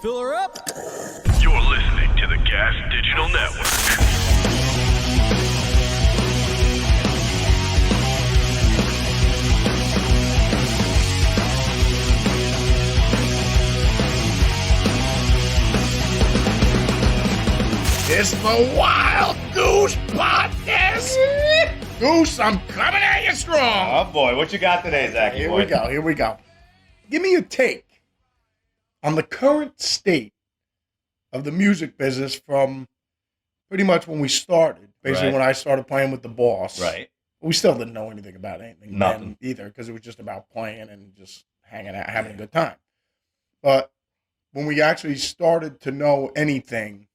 Fill her up. You're listening to the Gas Digital Network. It's the Wylde Goose Podcast. Goose, I'm coming at you strong. Oh boy, what you got today, Zakk? Here we go. Give me your take on the current state of the music business from pretty much when we started. Basically, Right. when I started playing with the boss. Right. We still didn't know anything about anything Nothing. then either, because it was just about playing and just hanging out, having a good time. But when we actually started to know anything,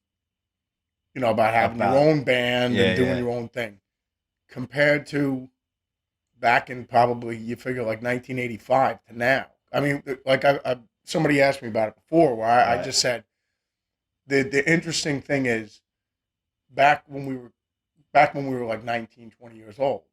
you know, about having your own band and doing your own thing, compared to back in probably, you figure, like 1985 to now. I mean, like somebody asked me about it before, where I just said the interesting thing is back when we were like 19, 20 years old.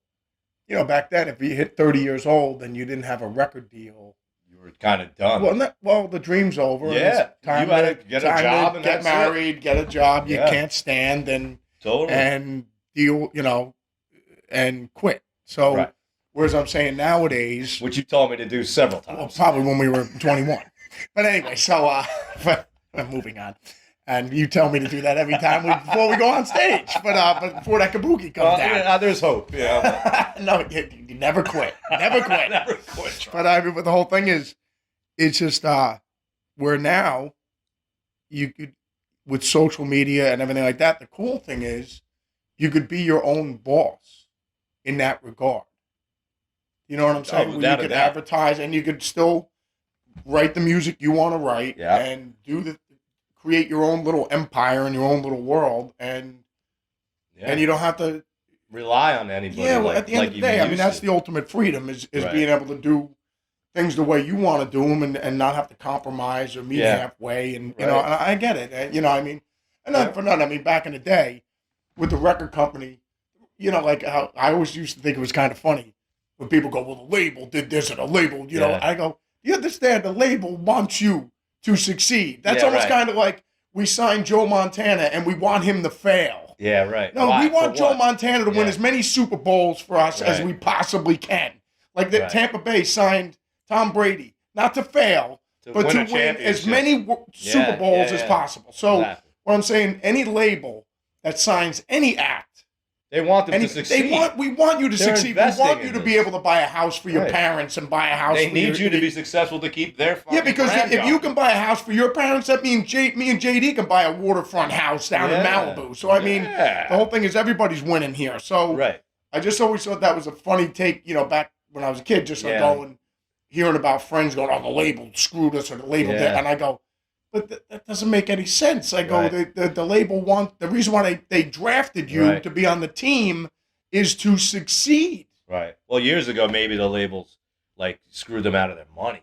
You know, back then, if you hit 30 years old and you didn't have a record deal, You were kind of done. well, the dream's over. Yeah. It's time You had to get a job to and get that's married, get a job you Yeah. can't stand, and Totally. deal, you know, and quit. So, Right. whereas I'm saying nowadays, Which you told me to do several well, times. probably when we were 21. But anyway, so but I'm moving on. And you tell me to do that every time before we go on stage. But before that kabuki comes down. There's hope. Yeah. No, you never quit. Never quit. Never quit. But I mean, but the whole thing is, it's just where now you could, with social media and everything like that, the cool thing is you could be your own boss in that regard. You know what I'm saying? Where without you a could doubt. advertise and you could still write the music you want to write and create your own little empire and your own little world, and you don't have to rely on anybody. Yeah, well, like, at the end like of the you day, I mean, used that's to. the ultimate freedom is Right. being able to do things the way you want to do them and not have to compromise or meet halfway. And, you know, Right. and I get it. And, you know, I mean, and not for nothing. I mean, back in the day with the record company, you know, like how I always used to think it was kind of funny when people go, well, the label did this or the label, you know, Yeah. I go, you understand the label wants you to succeed. That's Yeah, almost right. kind of like we signed Joe Montana and we want him to fail. Yeah, right. No, Why? we want For Joe what? Montana to win Yeah. as many Super Bowls for us as Right. we possibly can. Like that Right. Tampa Bay signed Tom Brady, not to fail, but to a win as championship. many Super Bowls as possible. So Exactly. what I'm saying, any label that signs any act, They want them to succeed. we want you to They're succeed. We investing want you in to this. be able to buy a house for your Right. parents and buy a house They for need your, you to be successful to keep their fucking Yeah, because brand if you going. can buy a house for your parents, that means me and JD can buy a waterfront house down in Yeah. Malibu. So, I mean, Yeah. the whole thing is everybody's winning here. So, Right. I just always thought that was a funny take, you know, back when I was a kid, just like Yeah. hearing about friends going, oh, the label screwed us or the label did. Yeah. And I go, but that doesn't make any sense. I go, Right. the label the reason why they drafted you Right. to be on the team is to succeed. Right. Well, years ago, maybe the labels like screwed them out of their money.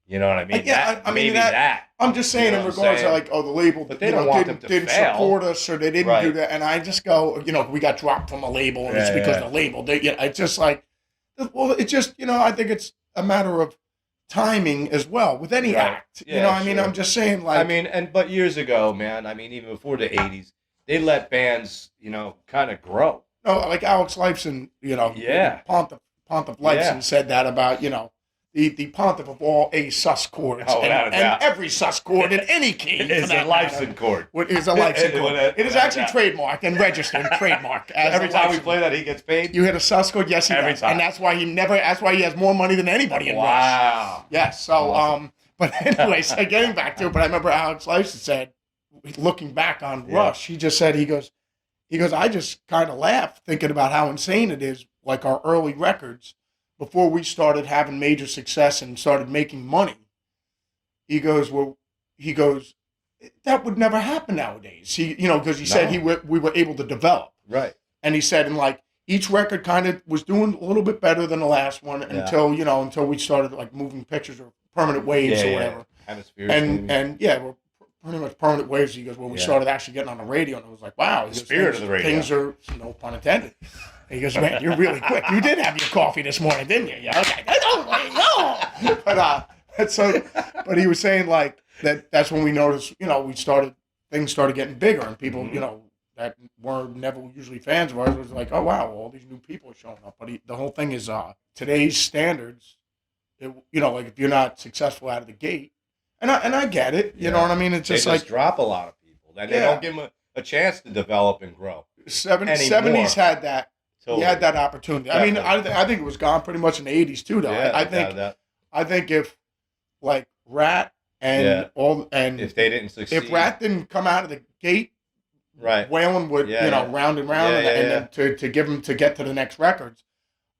You know what I mean? Yeah, I mean, maybe that- that. I'm just saying You know in what I'm regards to saying? like, oh, the label But they don't want them to didn't fail. support us or they didn't Right. do that. And I just go, you know, we got dropped from a label and it's Yeah, because yeah. the label, it's just like, well, it's just, you know, I think it's a matter of timing as well with any Right. act. You Yeah, know, I mean, sure. I'm just saying like, I mean, but years ago, man. I mean, even before the '80s, they let bands, you know, kind of grow. no, like Alex Lifeson, you know, Yeah. Pontiff Lifeson Yeah. said that about, you know, the pontiff of all A sus chords Oh, without a and doubt. every sus chord in any key. It is for a that Lifeson matter. chord. What is a Lifeson chord? It is without actually doubt. trademarked and registered trademark. As Every a time we Lifeson. play that, he gets paid. You hit a sus chord, yes, he Every does, time. and that's why he has more money than anybody in Rush. Wow. Yes. So, Awesome. but anyway, so getting back to it, but I remember Alex Lifeson said, looking back on Rush, he just said, he goes, I just kind of laughed thinking about how insane it is, like our early records, before we started having major success and started making money. He goes, that would never happen nowadays. Because he said we were able to develop. Right. And he said, and like each record kind of was doing a little bit better than the last one until we started like moving pictures or permanent waves or whatever. Hemispheres. And we're pretty much permanent waves. He goes, well, we started actually getting on the radio, and it was like, wow, The spirit of the radio. Things are, no pun intended. He goes, man, you're really quick. You did have your coffee this morning, didn't you? Yeah, okay. No. So, but he was saying like that's when we noticed, things started getting bigger, and people, that were never usually fans of ours was like, oh wow, all these new people are showing up. But the whole thing is today's standards. Like if you're not successful out of the gate, and I get it, you know what I mean. It's just they drop a lot of people, and they don't give them a chance to develop and grow. 70s had that. Totally. He had that opportunity. Definitely. I mean, I think it was gone pretty much in the 80s too, though. Yeah, I think if like Rat and if they didn't succeed, if Rat didn't come out of the gate, right, Waylon would round and round, and then to give him to get to the next records.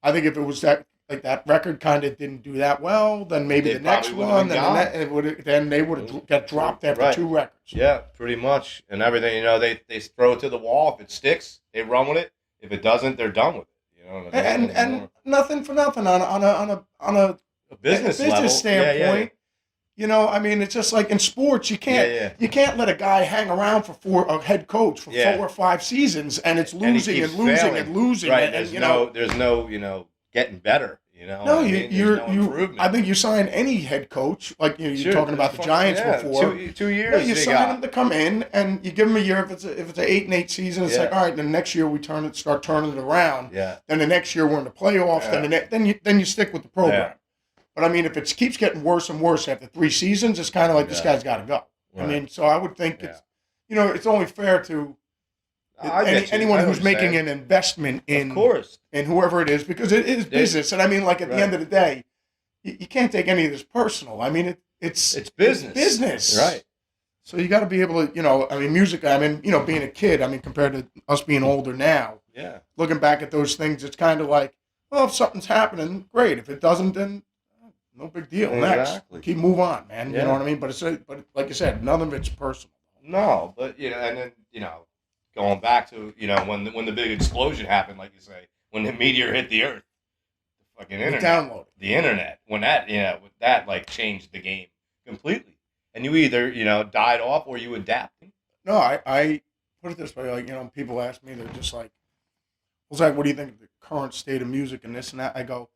I think if it was that record kind of didn't do that well, then maybe the next one, then they would have got dropped after 2 records. Yeah, pretty much, and everything. They throw it to the wall. If it sticks, they run with it. If it doesn't, they're done with it. And nothing for nothing on a business standpoint. I mean, it's just like in sports, you can't let a guy hang around for a head coach for 4 or 5 seasons, and it's losing and losing failing. and losing. Right. And, there's no getting better. No, improvement. I think you sign any head coach, like you're talking about the Giants before. 2 years. You sign him to come in, and you give him a year. If it's an 8-8 season, it's like, all right. Then next year we start turning it around. Yeah. Then the next year we're in the playoffs. Yeah. Then you stick with the program. Yeah. But I mean, if it keeps getting worse and worse after 3 seasons, it's kind of like this guy's got to go. Right. I mean, so I would think it's only fair to anyone who's making an investment in, of course, in whoever it is, because it is business. And I mean, like at the end of the day, you can't take any of this personal. I mean, it's business. It's business, right? So you got to be able to, I mean, music. I mean, being a kid. I mean, compared to us being older now. Yeah. Looking back at those things, it's kind of like, well, if something's happening, great. If it doesn't, then no big deal. Exactly. Next, move on, man. You know what I mean? But like I said, none of it's personal. No, but and then going back to when the big explosion happened, like you say, when the meteor hit the earth, the fucking internet, the internet, when that like changed the game completely, and you either died off or you adapted. No, I put it this way, like people ask me, they're just like, well, Zakk, what do you think of the current state of music and this and that? I go,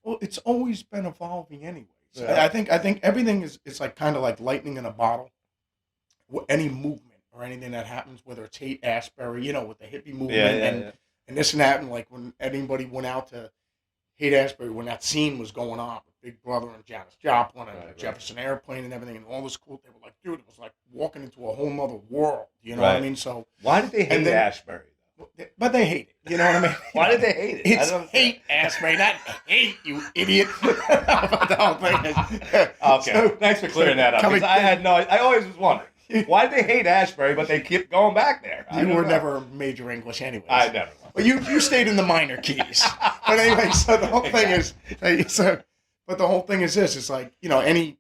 well, it's always been evolving anyways. Yeah. I think everything is like kind of like lightning in a bottle. Any movement or anything that happens, whether it's Haight-Ashbury, with the hippie movement and this and that, and like when anybody went out to Haight-Ashbury when that scene was going on with Big Brother and Janis Joplin and Jefferson Airplane and everything and all this cool, they were like, dude, it was like walking into a whole nother world. You know what I mean? So why did they hate Ashbury? But they hate it. You know what I mean? Why did they hate it? It's Haight-Ashbury, not hate, you idiot. But the whole thing is, okay, so, thanks for clearing that up. I always was wondering. Why did they hate Ashbury, but they keep going back there? You were never major English anyways. I never was. But you stayed in the minor keys. But anyway, so the whole thing is, but the whole thing is this: it's like any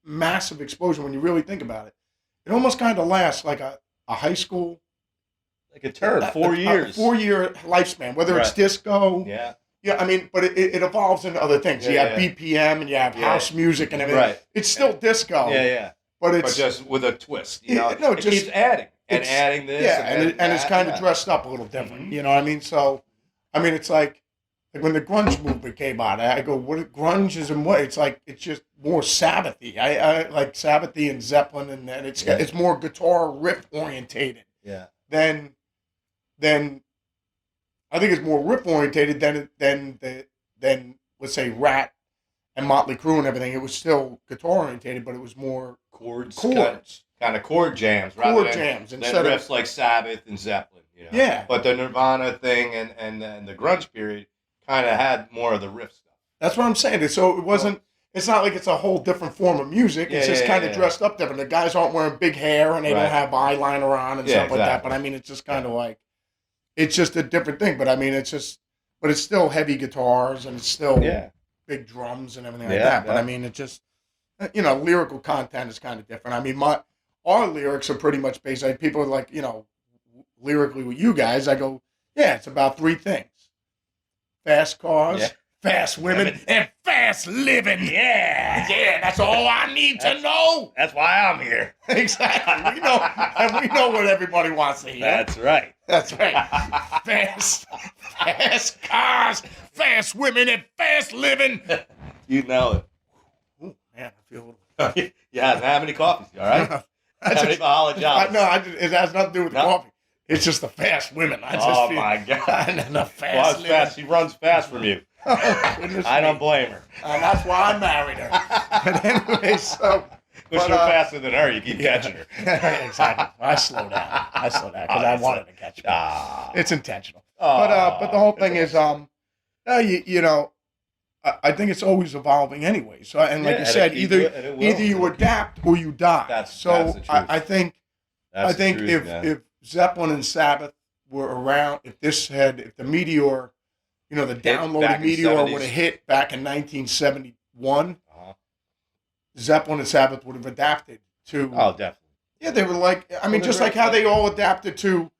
massive explosion. When you really think about it, it almost kind of lasts like a high school, like a turn, 4 years, 4-year lifespan. Whether it's disco, I mean, but it evolves into other things. You have BPM and you have house music and everything. Right. It's still disco. Yeah. But just with a twist, it keeps adding and adding this. Yeah, and it's kind of dressed up a little different. Mm-hmm. You know what I mean? So, I mean, it's like when the grunge movement came out, I go, what grunge is and what? It's like, it's just more Sabbathy. I like Sabbathy and Zeppelin, and it's more guitar riff orientated. Yeah. Then I think it's more riff orientated than let's say Rat and Motley Crue and everything. It was still guitar orientated, but it was more chords. Kind of chord jams. Chord jams. Instead of riffs like Sabbath and Zeppelin. Yeah. But the Nirvana thing and the grunge period kind of had more of the riff stuff. That's what I'm saying. So it wasn't, it's not like it's a whole different form of music. It's just kind of dressed up different. The guys aren't wearing big hair and they don't have eyeliner on and stuff like that. But I mean, it's just kind of like, it's just a different thing. But I mean, it's still heavy guitars and it's still big drums and everything like that. But I mean, it just, lyrical content is kind of different. I mean, our lyrics are pretty much based on people are like, lyrically with you guys, I go, it's about 3 things. Fast cars, fast women, and fast living. Yeah, that's all I need to know. That's why I'm here. Exactly. We know what everybody wants to hear. That's right. Fast cars, fast women, and fast living. You know it. man, I feel a little... Yeah, how many coffees? All right? How many Mahalo Jollies? No, it has nothing to do with the coffee. It's just the fast women. I just feel, my God. And the fast fast. She runs fast from you. I don't blame her. And that's why I married her. But anyway, so... Because you're faster than her, you keep catching her. Exactly. I slow down because I wanted to catch her. It's intentional. Oh, but the whole thing is, you know, I think it's always evolving anyway. So, and like you said, either you adapt or you die. That's the truth. I think if Zeppelin and Sabbath were around, if the meteor, you know, the downloaded meteor would have hit back in 1971, Zeppelin and Sabbath would have adapted to. Oh, definitely. Yeah, they were like, I mean, just like how they all adapted to,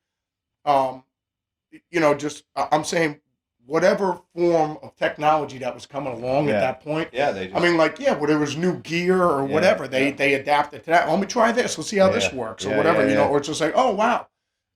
you know, just I'm saying, whatever form of technology that was coming along at that point. Yeah, I mean, like, where there was new gear or whatever, they adapted to that. Let me try this. Let's see how this works or whatever, you know. Or it's just like, oh wow,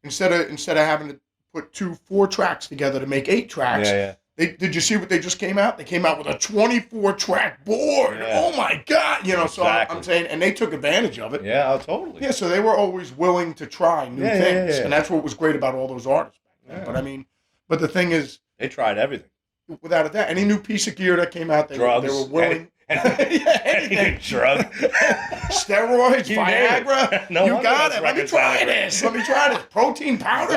instead of having to put 4 tracks together to make 8 tracks. Did you see what they just came out? They came out with a 24-track board. Yeah. Oh my God! You know, so I'm saying, and they took advantage of it. Yeah, totally. Yeah, so they were always willing to try new things, and that's what was great about all those artists back then. But I mean, the thing is, they tried everything. Without a doubt, any new piece of gear that came out, they were willing. Anything. Drug, steroids, Viagra. You got it. Let me try this. Protein powder.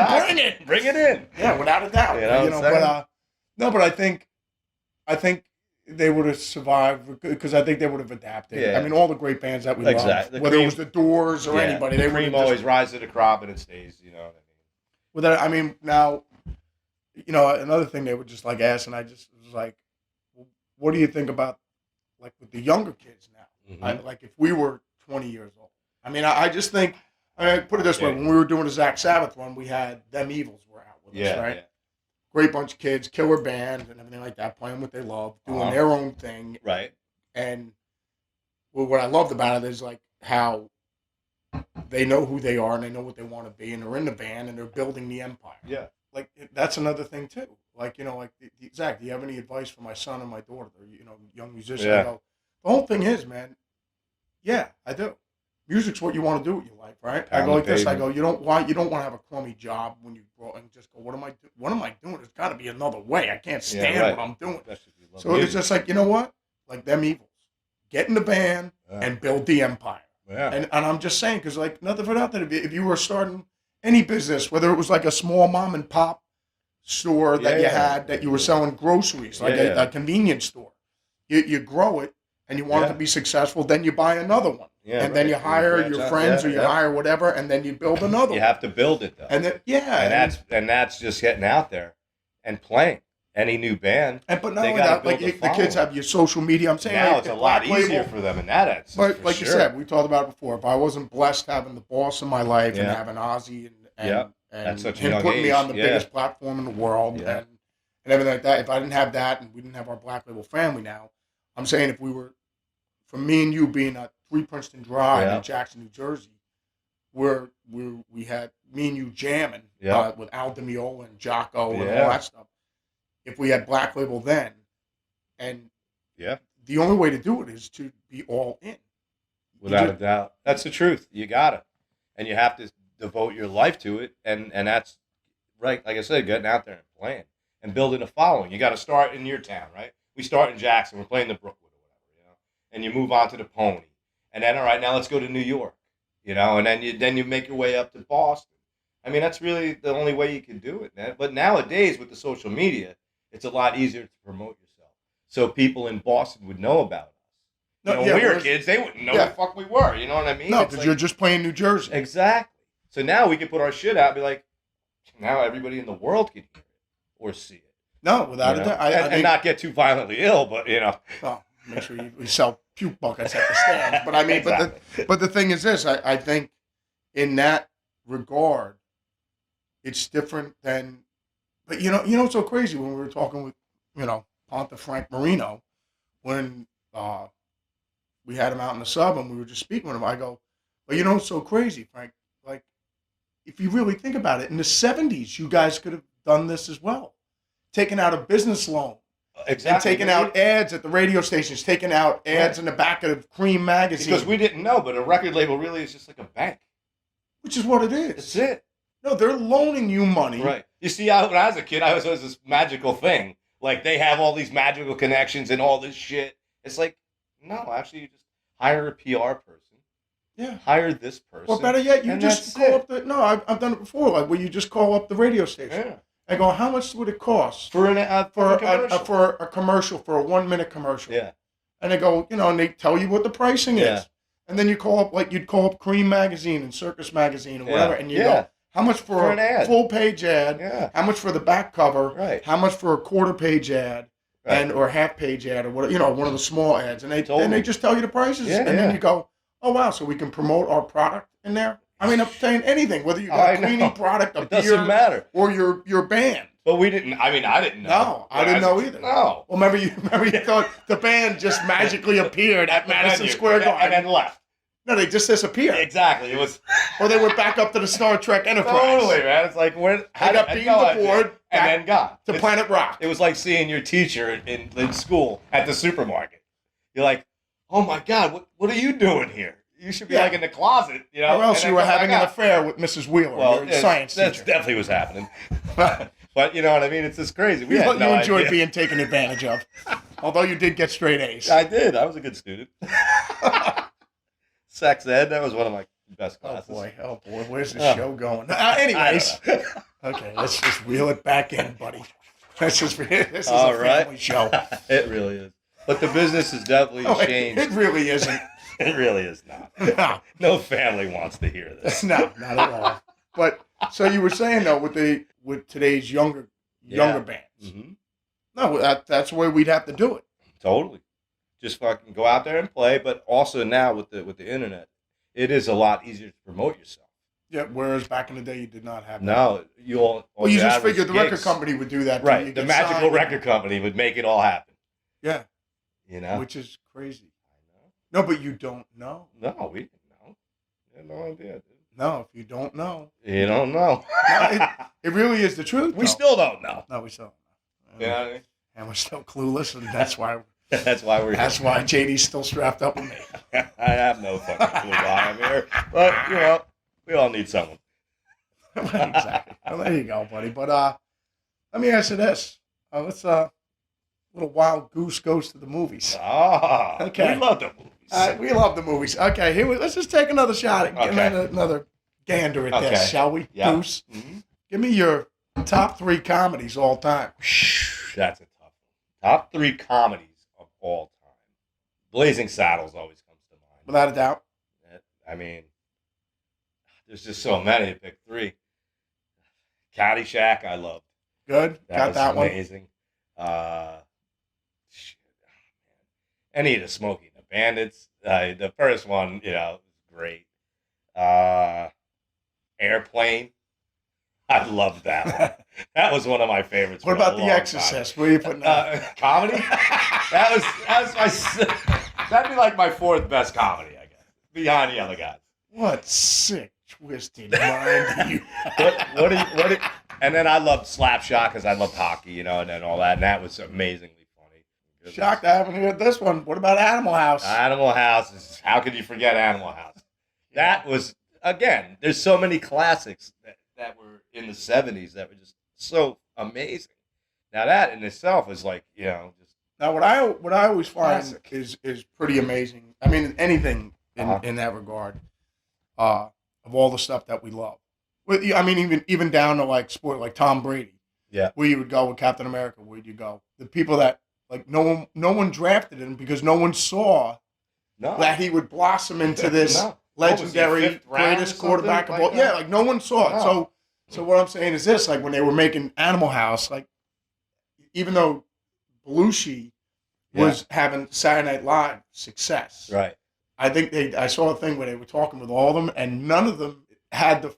Bring it in. Yeah, without a doubt. You know, no, but I think they would have survived because I think they would have adapted. Yeah. I mean, all the great bands that we love, whether it was the Doors or anybody, they would always rise to the crop and it stays. You know what I mean? Now, you know, another thing they would just like ask, and I just was like, well, what do you think about like with the younger kids now? Mm-hmm. Like if we were 20 years old. I mean, I just think. I mean, put it this way: when we were doing the Zakk Sabbath one, we had Them Evils were out with us, right? Yeah. Great bunch of kids, killer band, and everything like that, playing what they love, doing their own thing. Right. And what I loved about it is like how they know who they are and they know what they want to be, and they're in the band and they're building the empire. Yeah. Like that's another thing too. Like, you know, like Zakk, do you have any advice for my son and my daughter? Or, you know, young musicians. Yeah. I go, the whole thing is, man. Yeah, I do. Music's what you want to do with your life, right? I go like this. I go, you don't want to have a crummy job when you grow and just go, what am I doing? There's got to be another way. I can't stand what I'm doing. So it's just like, you know what? Like Them Evils, get in the band and build the empire. Yeah. And I'm just saying, because like nothing for nothing, if you were starting any business, whether it was like a small mom and pop store that you had, that you were selling groceries, like a convenience store, you grow it and you want it to be successful, then you buy another one. Yeah, and then you hire your friends or you hire whatever, and then you build another one. You have to build it, though. And then, and that's just getting out there and playing. Any new band. But not only that, like the kids have your social media. I'm saying now it's a lot easier for them in that sense. But like you said, we talked about it before. If I wasn't blessed having the boss in my life and having Ozzy and him putting me on the biggest platform in the world and everything like that, if I didn't have that and we didn't have our Black Label family now, I'm saying if we were, for me and you being at 3 Princeton Drive in Jackson, New Jersey, where we had me and you jamming with Al DiMeola and Jocko and all that stuff. If we had Black Label then, and the only way to do it is to be all in. Without a doubt. That's the truth. You got it. And you have to devote your life to it. And that's, right, like I said, getting out there and playing and building a following. You got to start in your town, right? We start in Jackson. We're playing the Brookwood or whatever, you know, and you move on to the Pony. And then, all right, now let's go to New York, you know, and then you make your way up to Boston. I mean, that's really the only way you can do it, man. But nowadays with the social media, it's a lot easier to promote yourself. So people in Boston would know about us. No, when we were kids, they wouldn't know who the fuck we were. You know what I mean? No, because you're just playing New Jersey. Exactly. So now we can put our shit out and be like, now everybody in the world can hear it or see it. No, without a doubt. And not get too violently ill, but, you know. Well, make sure we sell puke buckets at the stand. But I mean, but the thing is this. I think in that regard, it's different than... But you know, it's so crazy when we were talking with, you know, Ponta Frank Marino, when we had him out in the sub and we were just speaking with him. I go, well, you know, it's so crazy, Frank. Like, if you really think about it, in the 70s, you guys could have done this as well. Taken out a business loan Exactly. And taking out ads at the radio stations, taking out ads in the back of Cream magazine. Because we didn't know, but a record label really is just like a bank. Which is what it is. That's it. No, they're loaning you money. Right. You see, when I was a kid, I was always this magical thing. Like, they have all these magical connections and all this shit. It's like, no, actually, you just hire a PR person. Yeah. Hire this person. Or better yet, you just call up the... No, I've done it before. Like, where you just call up the radio station. Yeah. And go, how much would it cost? For a commercial, for a 1-minute commercial. Yeah. And they go, and they tell you what the pricing is. And then you call up, like, you'd call up Cream Magazine and Circus Magazine or whatever, and you go, how much for an ad? Full-page ad? Yeah. How much for the back cover? Right. How much for a quarter-page ad? Right. Or half-page ad or whatever, one of the small ads. And they just tell you the prices. Yeah, and then you go, oh, wow, so we can promote our product in there? I mean, I'm saying anything, whether you got a cleaning product, a beer, doesn't matter. Or your band. But we didn't. I mean, I didn't know. No, I didn't know either. No. Well, remember you thought the band just magically appeared at Madison Square Garden and then left. No, they just disappeared. Exactly. It was. Or they went back up to the Star Trek Enterprise. Totally, man. It's like how got beamed aboard and then gone to Planet Rock. It was like seeing your teacher in school at the supermarket. You're like, oh my God, what are you doing here? You should be like in the closet, Or else you were having an affair with Mrs. Wheeler, your science teacher. That definitely was happening. But you know what I mean? It's just crazy. You enjoyed being taken advantage of. Although you did get straight A's. I did. I was a good student. Sex ed, that was one of my best classes. Oh boy. Where's the show going? Anyways. Okay, let's just reel it back in, buddy. This is a family show. It really is. But the business has definitely changed. It really isn't. It really is not. No family wants to hear this. No, not at all. But so you were saying though, with today's younger bands. Mm-hmm. No, that's the way we'd have to do it. Totally. Just fucking go out there and play. But also now with the internet, it is a lot easier to promote yourself. Yeah. Whereas back in the day, you did not have that. No, you just figured the record company would do that. Right. The magical record company would make it all happen. Yeah. Which is crazy. No, but you don't know. No, we didn't know. We had no idea, dude. No, if you don't know. You don't know. It really is the truth. We still don't know. No, we still don't know. Yeah. And we're still clueless, and that's why That's why JD's still strapped up with me. I have no fucking clue why I'm here. But, we all need someone. Exactly. Well, there you go, buddy. But let me ask you this. Let's little Wylde Goose goes to the movies. Okay. We love the movies. We love the movies. Okay, let's just take another shot at another gander at this, shall we? Yeah. Goose. Mm-hmm. Give me your top 3 comedies all time. That's a tough one. Top 3 comedies of all time. Blazing Saddles always comes to mind. Without a doubt. I mean, there's just so many to pick 3. Caddyshack, I loved. Good. Got that one. Amazing. Any of the Smokey and the Bandits. The first one, was great. Airplane. I loved that one. That was one of my favorites. What about The Exorcist? Where are you putting that? Comedy? That'd be like my 4th best comedy, I guess. Behind the other guys. What sick, twisted mind do you have? And then I loved Slapshot because I loved hockey, and then all that. And that was amazingly funny. Shocked I haven't heard this one. What about Animal House? Animal House. How could you forget Animal House? That was, again, there's so many classics that were in the 70s that were just so amazing. Now that in itself is like, just... Now what I always find is pretty amazing. I mean, anything in that regard, of all the stuff that we love. I mean, even down to like sport, like Tom Brady. Yeah. Where you would go with Captain America, where'd you go? The people that, like, no one drafted him because no one saw that he would blossom into this legendary greatest quarterback of all. Yeah, like no one saw it. So what I'm saying is this, like when they were making Animal House, like even though Belushi was having Saturday Night Live success. Right. I think I saw a thing where they were talking with all of them and none of them had the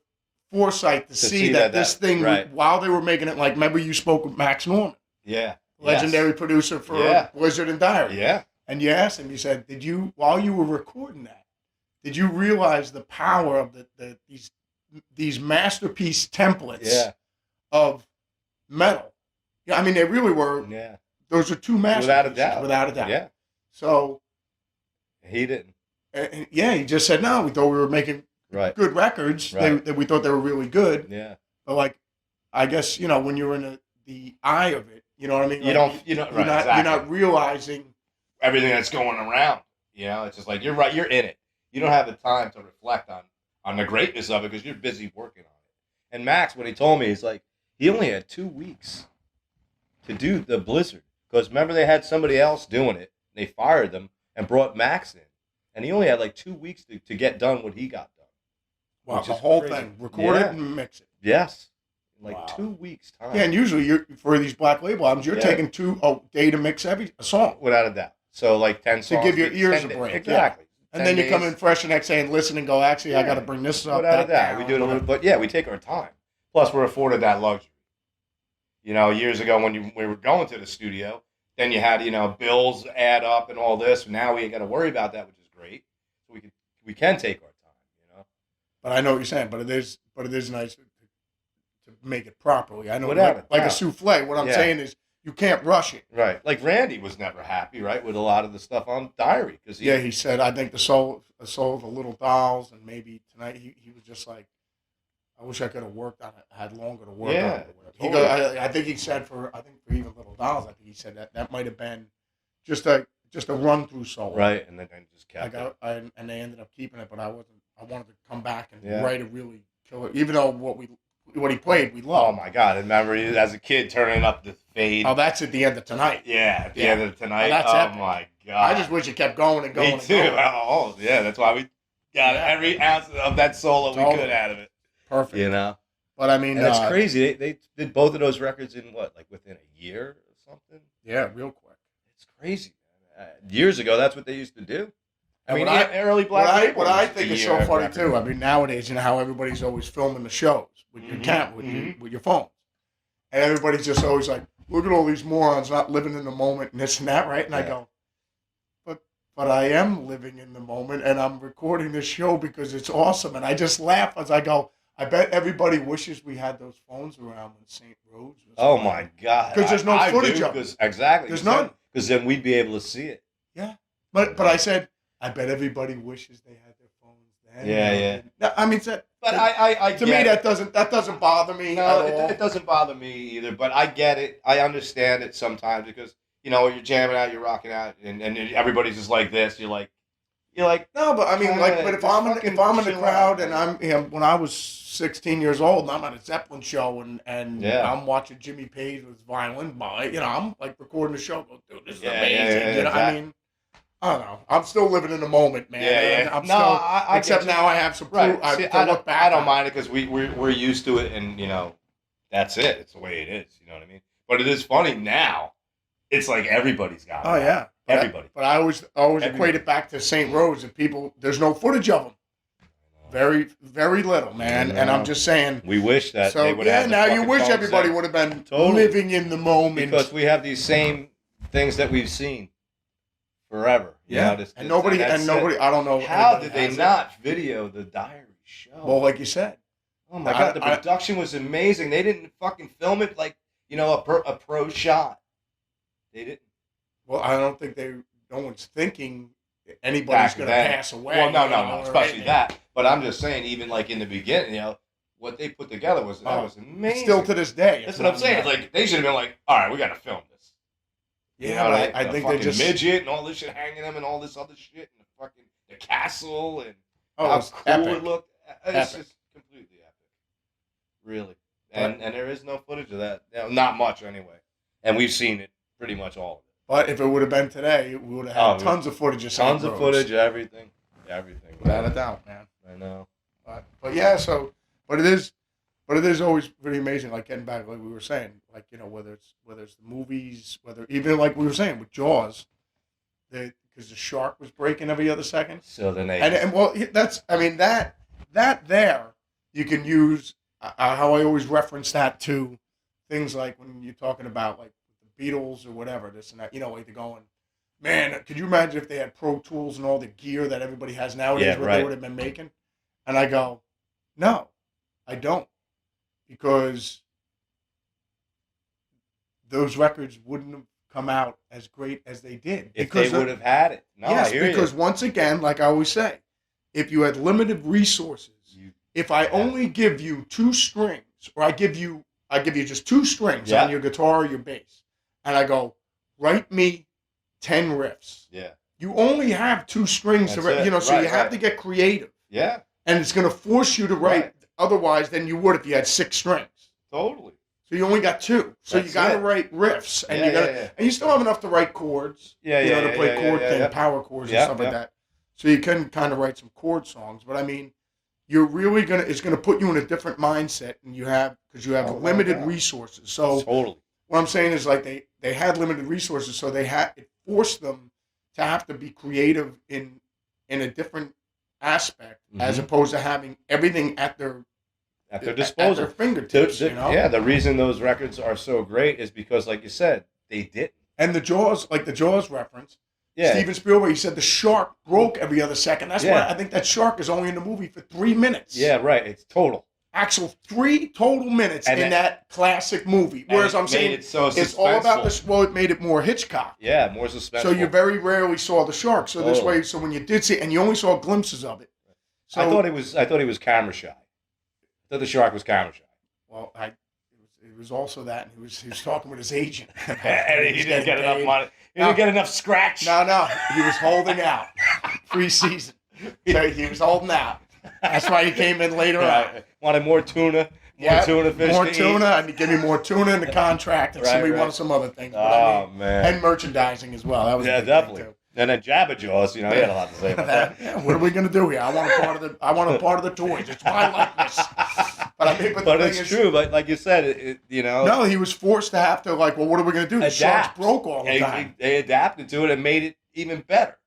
foresight to see that this thing, while they were making it, like, remember you spoke with Max Norman. Yeah. Legendary producer for Blizzard and Diary. Yeah. And you asked him, you said, while you were recording that, did you realize the power of these masterpiece templates of metal? Yeah, I mean, they really were those are two masterpieces, without a doubt. Yeah. So he didn't. And he just said no. We thought we were making good records. Right. We thought they were really good. Yeah. But like, I guess when you're in the eye of it, you know what I mean. You're not realizing everything that's going around. It's just like you're right. You're in it. You don't have the time to reflect on the greatness of it because you're busy working on it. And Max, when he told me, he's like, he only had 2 weeks to do the Blizzard because remember they had somebody else doing it. They fired them and brought Max in, and he only had like 2 weeks to get done what he got done. Wow, the whole thing, record it and mix it. Yes, 2 weeks time. Yeah, and usually for these Black Label albums, you're taking a day to mix every song without a doubt. So 10 songs to give your ears a break. Exactly. And then you come in fresh the next day and listen and go, actually, I got to bring this up. Without a doubt. We do it a little, but we take our time. Plus, we're afforded that luxury. Years ago when we were going to the studio, then you had, bills add up and all this. Now we ain't got to worry about that, which is great. So we can take our time, But I know what you're saying. But it is nice to make it properly. I know, like a souffle. What I'm saying is you can't rush it. Right. Like Randy was never happy, right, with a lot of the stuff on Diary. He said, I think the soul of the Little Dolls, and maybe tonight he was just like, I wish I could have worked on it, had longer to work on it. He goes, I think he said for even Little Dolls, I think he said that might have been just a run through solo. Right, and then just kept it. And they ended up keeping it, but I wanted to come back and write a really killer, even though what he played we loved. Oh my God! And remember as a kid turning up the fade. Oh, that's at the end of Tonight. Yeah, at the end of Tonight. That's epic. My God! I just wish it kept going and going. Me too. And going. Oh yeah, that's why we got every ounce of that solo we could out of it. Perfect. But I mean, it's crazy. They did both of those records in within a year or something. Yeah, real quick. It's crazy, man. Years ago, that's what they used to do. Early Black. What I think is so funny too. I mean, nowadays, how everybody's always filming the shows with your camera, with your phones, and everybody's just always like, "Look at all these morons not living in the moment and this and that," right? And I go, but I am living in the moment, and I'm recording this show because it's awesome, and I just laugh as I go. I bet everybody wishes we had those phones around when St. Rose was. Oh my God! Because there's no footage of it. Exactly. There's none. Because then we'd be able to see it. Yeah, but I said I bet everybody wishes they had their phones then. Yeah. I mean, but I to me that doesn't bother me. No, it doesn't bother me either. But I get it. I understand it sometimes because you're jamming out, you're rocking out, and everybody's just like this. You're like no, but I mean, but if I'm in the crowd and I'm when I was 16 years old and I'm at a Zeppelin show and I'm watching Jimmy Page with his violin I'm like recording the show. Go, dude, this is amazing. Exactly. I mean, I don't know. I'm still living in the moment, man. Yeah. Except now I have some proof. I look back. I don't mind it because we're used to it, and that's it. It's the way it is. You know what I mean? But it is funny now. It's like everybody's got it. Oh yeah. Everybody. But I always equate it back to St. Rose and people. There's no footage of them. Very, very little, man. And I'm just saying. We wish that they would have. Now you wish everybody would have been living in the moment because we have these same things that we've seen forever. Yeah. And nobody. I don't know. How did they not video the Diary show? Well, like you said. Oh my God, the production was amazing. They didn't fucking film it like a pro shot. They didn't. Well, I don't think no one's thinking anybody's going to pass away. Well, no, especially that. But I'm just saying, even like in the beginning, what they put together was amazing. Still to this day. That's what I'm saying. It's like they should have been like, all right, we got to film this. Yeah, I think they just midget and all this shit hanging them and all this other shit and the castle and how cool epic. it looked. It's just completely epic, really. And there is no footage of that. Not much anyway. And we've seen it pretty much all of it. But if it would have been today, we would have had tons of footage of Tons of footage, everything. Without a doubt, man. I know. But yeah, but it is always pretty amazing. Like getting back, like we were saying, like whether it's the movies, whether even like we were saying with Jaws, because the shark was breaking every other second. So then that there you can use how I always reference that to things like when you're talking about like the Beatles or whatever, this and that, like they're going, man, could you imagine if they had Pro Tools and all the gear that everybody has nowadays, they would have been making? And I go, no, I don't. Because those records wouldn't have come out as great as they did. If they would have had it. No, yes, I hear because you. once again, like I always say, if you had limited resources, if I only give you 2 strings, or I give you just 2 strings on your guitar or your bass, and I go, write me 10 riffs. Yeah. You only have 2 strings to write, so you have to get creative. Yeah. And it's going to force you to write otherwise than you would if you had 6 strings. Totally. So you only got 2. So you got to write riffs, and and you still have enough to write chords. To play chord thing, power chords and stuff like that. So you can kind of write some chord songs, but I mean, you're really it's gonna put you in a different mindset, and because you have limited resources. So what I'm saying is like they had limited resources, so it forced them to have to be creative in a different aspect, as opposed to having everything at their disposal, at their fingertips. The reason those records are so great is because, like you said, they didn't. And the Jaws reference. Yeah. Steven Spielberg, he said the shark broke every other second. That's why I think that shark is only in the movie for 3 minutes. Yeah, right. It's total. Actual 3 total minutes in that classic movie. Whereas I'm saying it's all about it made it more Hitchcock. Yeah, more suspenseful. So you very rarely saw the shark. So this way, so when you did see it, and you only saw glimpses of it. So I thought he was camera shy. I thought the shark was camera shy. Well, it was also that, and he was talking with his agent. And he didn't get enough money. He didn't get enough scratch. No, he was holding out pre-season. So he was holding out. That's why he came in later on. Wanted more tuna, tuna fish. More tuna, and give me more tuna in the contract, and somebody wanted some other things. Man, and merchandising as well. That was definitely. And then Jabba Jaws, he had a lot to say about that. What are we going to do here? I want a part of the toys. It's my likeness. But it's true. But like you said, No, he was forced to have to well, what are we going to do? The sharks broke all the time. They adapted to it and made it even better.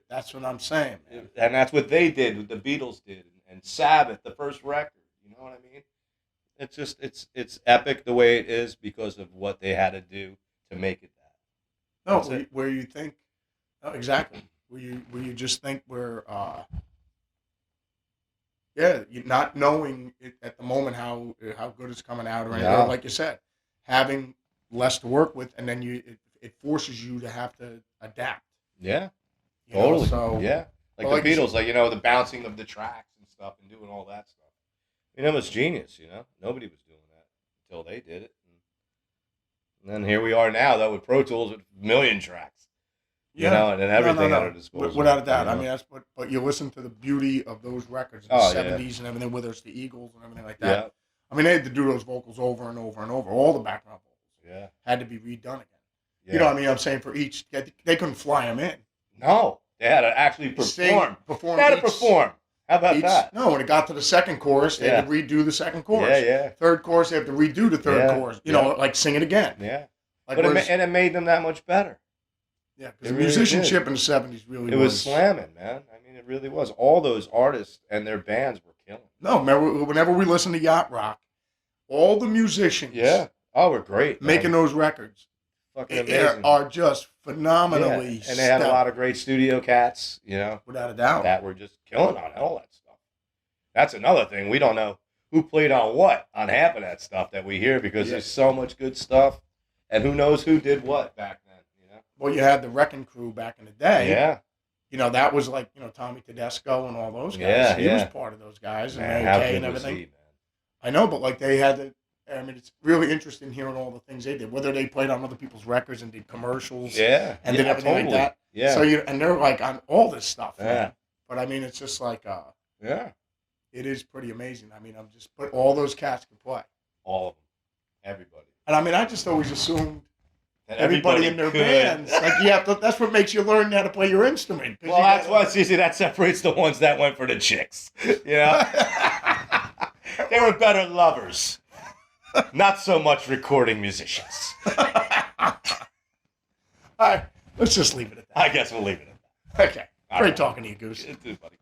That's what I'm saying, man. And that's what they did, what the Beatles did, and Sabbath, the first record. You know what I mean? It's just it's epic the way it is because of what they had to do to make it that. No, where you think. Oh, exactly. Where you just think we're, you're not knowing it at the moment how good it's coming out or anything. Or like you said, having less to work with, and then it forces you to have to adapt. Yeah, totally. Like the Beatles, the bouncing of the tracks and stuff, and doing all that stuff. It was genius. Nobody was doing that until they did it, and then here we are now, though, with Pro Tools with a million tracks. And then everything at our disposal. Without a doubt. I mean, that's but you listen to the beauty of those records in the 70s and everything, whether it's the Eagles and everything like that. Yeah. I mean, they had to do those vocals over and over and over. All the background vocals had to be redone again. Yeah. You know what I mean? I'm saying for each, they couldn't fly them in. No, they had to actually perform. They had to perform. How about that? No, when it got to the second chorus, they had to redo the second chorus. Yeah. Third chorus, they have to redo the third chorus. Like sing it again. Yeah. And it made them that much better. Yeah, because musicianship in the 70s really was. It was slamming, man. I mean, it really was. All those artists and their bands were killing. No, remember, whenever we listened to Yacht Rock, all the musicians we're great. Making those records fucking amazing. Are just phenomenally and they had a lot of great studio cats, without a doubt. That were just killing on all that stuff. That's another thing. We don't know who played on what on half of that stuff that we hear because there's so much good stuff. And who knows who did what back then. Well, you had the Wrecking Crew back in the day. Yeah. That was like, Tommy Tedesco and all those guys. He was part of those guys. And Mary Kay and everything. Man. I know, but they had it's really interesting hearing all the things they did. Whether they played on other people's records and did commercials. Yeah. And did everything like that. Yeah. So, and they're on all this stuff. Man. But I mean, it's just like, it is pretty amazing. I mean, but all those cats can play. All of them. Everybody. And I mean, I just always assumed everybody in their bands. That's what makes you learn how to play your instrument. Well, that's why it's easy. That separates the ones that went for the chicks. They were better lovers. Not so much recording musicians. All right. Let's just leave it at that. I guess we'll leave it at that. Okay. Great talking to you, Goose. You too, buddy.